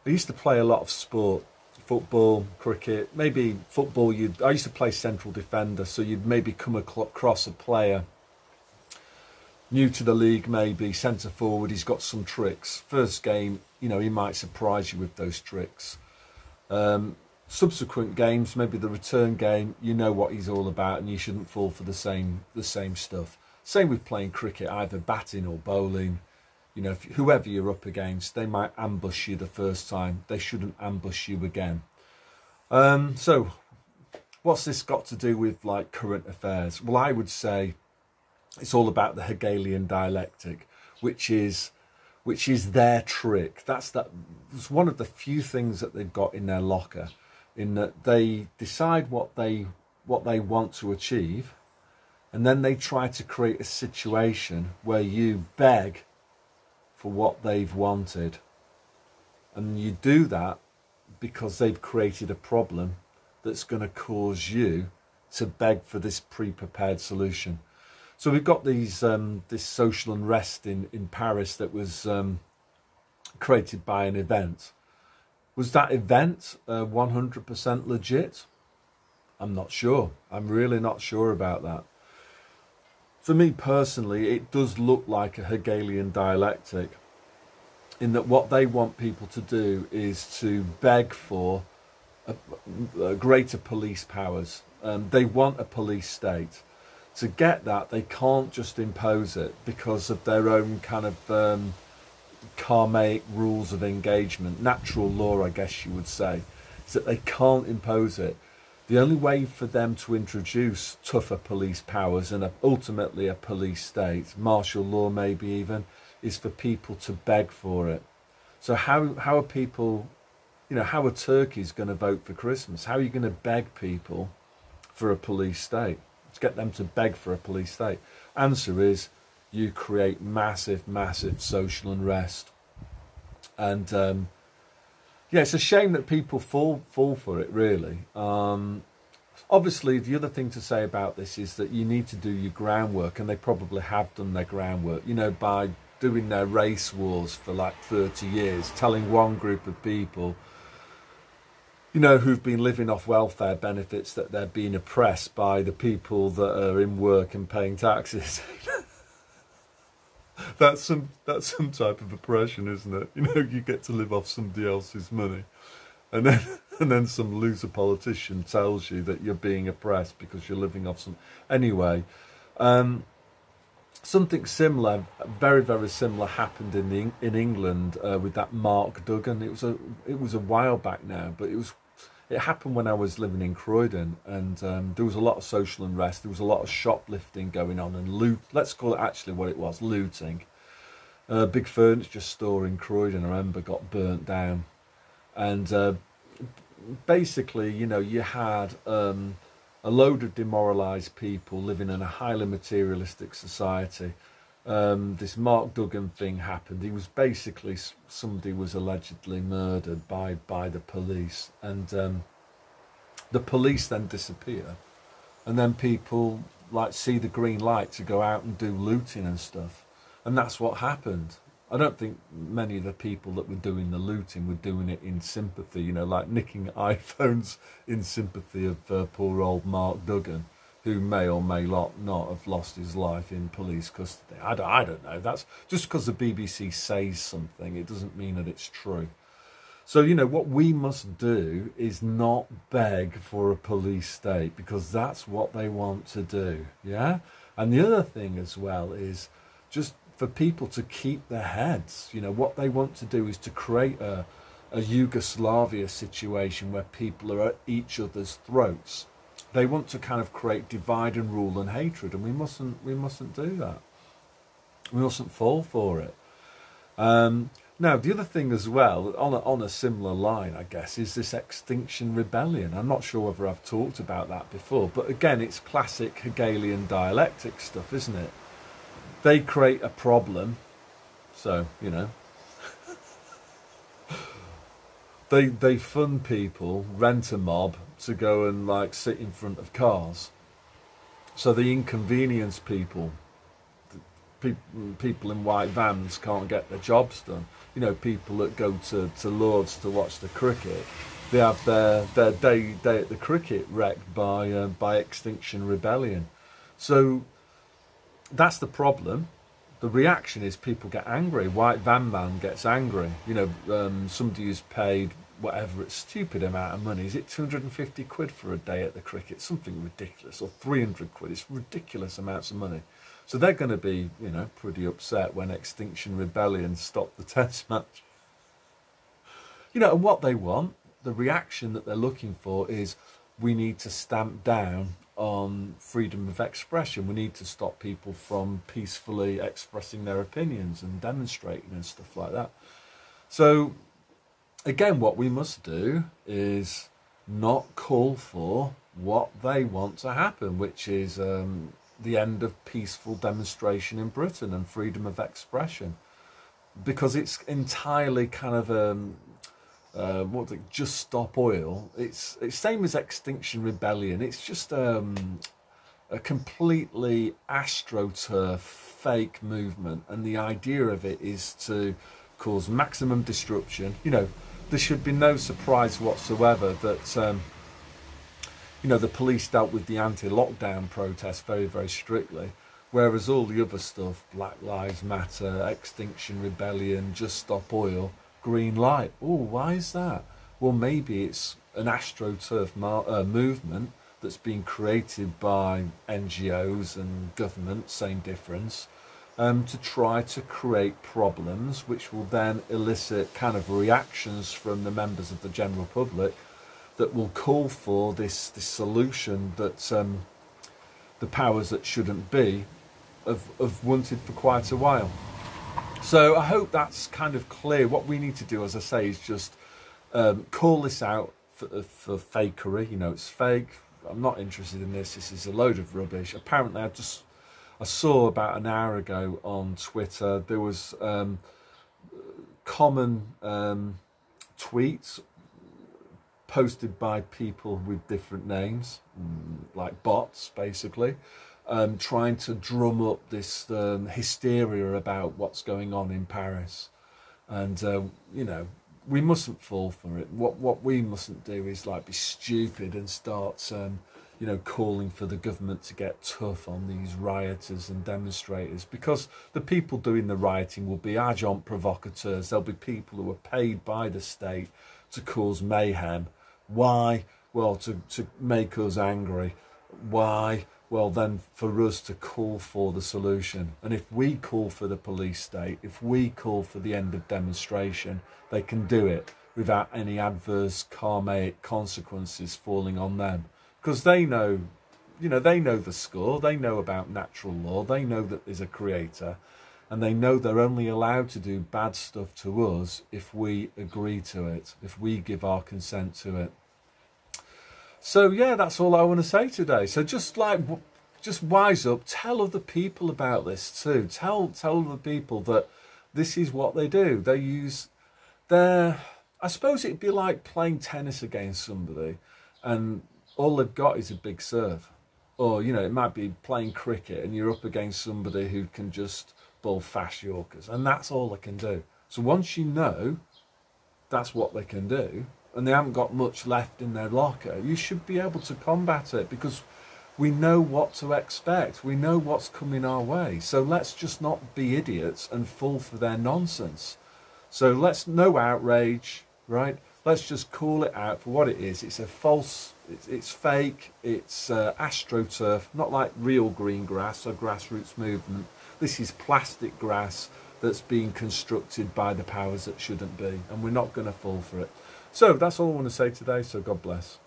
I used to play a lot of sport, football, cricket, maybe football. I used to play central defender, so you'd maybe come across a player new to the league, maybe centre forward. He's got some tricks. First game, you know, he might surprise you with those tricks. Subsequent games, maybe the return game, you know what he's all about, and you shouldn't fall for the same stuff. Same with playing cricket, either batting or bowling. You know, whoever you're up against, they might ambush you the first time. They shouldn't ambush you again. So, what's this got to do with like current affairs? Well, I would say it's all about the Hegelian dialectic, which is their trick. It's one of the few things that they've got in their locker, in that they decide what they want to achieve, and then they try to create a situation where you beg for what they've wanted. And you do that because they've created a problem that's going to cause you to beg for this pre-prepared solution. So we've got these this social unrest in Paris that was created by an event. Was that event 100% legit? I'm not sure. I'm really not sure about that. For me personally, it does look like a Hegelian dialectic, in that what they want people to do is to beg for a greater police powers. They want a police state. To get that, they can't just impose it because of their own kind of karmic rules of engagement, natural law, I guess you would say, is that they can't impose it. The only way for them to introduce tougher police powers and ultimately a police state, martial law maybe even, is for people to beg for it. So how are people, you know, how are turkeys going to vote for Christmas? How are you going to beg people for a police state? To get them to beg for a police state? Answer is, you create massive social unrest. And yeah, it's a shame that people fall for it, really. Obviously, the other thing to say about this is that you need to do your groundwork, and they probably have done their groundwork, you know, by doing their race wars for like 30 years, telling one group of people, you know, who've been living off welfare benefits, that they're being oppressed by the people that are in work and paying taxes. That's some type of oppression, isn't it? You know, you get to live off somebody else's money, and then some loser politician tells you that you're being oppressed because you're living off some. Anyway, something similar, very similar, happened in England with that Mark Duggan. It was a while back now, but it happened when I was living in Croydon, and there was a lot of social unrest. There was a lot of shoplifting going on and loot. Let's call it actually what it was, looting. A big furniture store in Croydon, I remember, got burnt down. And basically, you know, you had a load of demoralised people living in a highly materialistic society. This Mark Duggan thing happened. He was basically, somebody was allegedly murdered by the police, and the police then disappear, and then people like see the green light to go out and do looting and stuff, and that's what happened. I don't think many of the people that were doing the looting were doing it in sympathy, you know, like nicking iPhones in sympathy of poor old Mark Duggan, who may or may not have lost his life in police custody. I don't know. That's just because the BBC says something, it doesn't mean that it's true. So, you know, what we must do is not beg for a police state, because that's what they want to do, yeah? And the other thing as well is just for people to keep their heads. You know, what they want to do is to create a Yugoslavia situation where people are at each other's throats. They want to kind of create divide and rule and hatred, and we mustn't do that. We mustn't fall for it. Now, the other thing as well, on a similar line, I guess, is this Extinction Rebellion. I'm not sure whether I've talked about that before, but again, it's classic Hegelian dialectic stuff, isn't it? They create a problem, so, you know, they fund people, rent a mob to go and like sit in front of cars. So they inconvenience people people in white vans can't get their jobs done. You know, people that go to Lords to watch the cricket, they have their day at the cricket wrecked by Extinction Rebellion. So that's the problem. The reaction is people get angry. White van man gets angry. You know, somebody who's paid whatever, it's stupid amount of money. Is it 250 quid for a day at the cricket? Something ridiculous. Or 300 quid. It's ridiculous amounts of money. So they're going to be, you know, pretty upset when Extinction Rebellion stop the test match. You know, and what they want, the reaction that they're looking for is, we need to stamp down on freedom of expression. We need to stop people from peacefully expressing their opinions and demonstrating and stuff like that. So again, what we must do is not call for what they want to happen, which is the end of peaceful demonstration in Britain and freedom of expression, because it's entirely kind of just stop oil. It's same as Extinction Rebellion. It's just a completely astroturf fake movement, and the idea of it is to cause maximum disruption. You know, there should be no surprise whatsoever that you know, the police dealt with the anti-lockdown protests very, very strictly, whereas all the other stuff, Black Lives Matter, Extinction Rebellion, Just Stop Oil, green light. Oh, why is that? Well, maybe it's an astroturf movement that's been created by NGOs and government, same difference, to try to create problems which will then elicit kind of reactions from the members of the general public that will call for this solution that the powers that shouldn't be have wanted for quite a while. So I hope that's kind of clear. What we need to do, as I say, is just call this out for fakery. You know, it's fake. I'm not interested in this. This is a load of rubbish. Apparently, I saw about an hour ago on Twitter, there was common tweets posted by people with different names, like bots, basically, trying to drum up this hysteria about what's going on in Paris. And you know, we mustn't fall for it. What we mustn't do is like be stupid and start you know, calling for the government to get tough on these rioters and demonstrators, because the people doing the rioting will be agent provocateurs. There'll be people who are paid by the state to cause mayhem. Why? Well, to make us angry. Why? Well, then for us to call for the solution. And if we call for the police state, if we call for the end of demonstration, they can do it without any adverse karmic consequences falling on them. Because they know, you know, they know the score, they know about natural law, they know that there's a creator, and they know they're only allowed to do bad stuff to us if we agree to it, if we give our consent to it. So yeah, that's all I want to say today. So just wise up, tell other people about this too. Tell other people that this is what they do. They use their, I suppose it'd be like playing tennis against somebody and all they've got is a big serve. Or, you know, it might be playing cricket and you're up against somebody who can just bowl fast Yorkers, and that's all they can do. So once you know that's what they can do, and they haven't got much left in their locker, you should be able to combat it, because we know what to expect. We know what's coming our way. So let's just not be idiots and fall for their nonsense. So let's, no outrage, right? Let's just call it out for what it is. It's a false, it's fake, it's astroturf, not like real green grass or grassroots movement. This is plastic grass that's being constructed by the powers that shouldn't be, and we're not going to fall for it. So that's all I want to say today, so God bless.